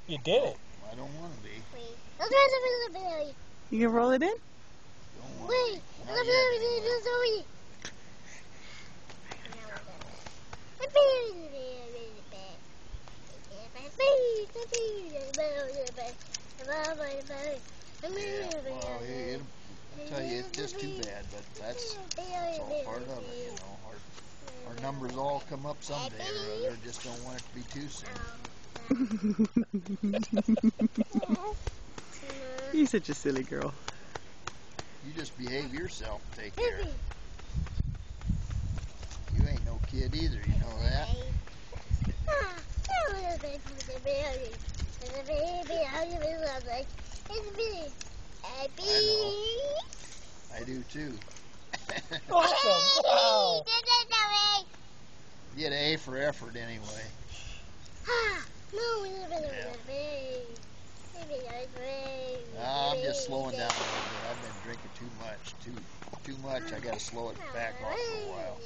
You did it. I don't want to be. You can roll it in? Don't want to be. Not yet, anyway. Yeah, well, I tell you, it's just too bad, but that's all part of it, you know. Our numbers all come up someday or other. Just don't want it to be too soon. You're such a silly girl. You just behave yourself and take care. You ain't no kid either, you know that? I know. I do too. Awesome. Wow. You get an A for effort anyway. I'm just slowing down a little bit. I've been drinking too much. Too much. I got to slow it back off for a while.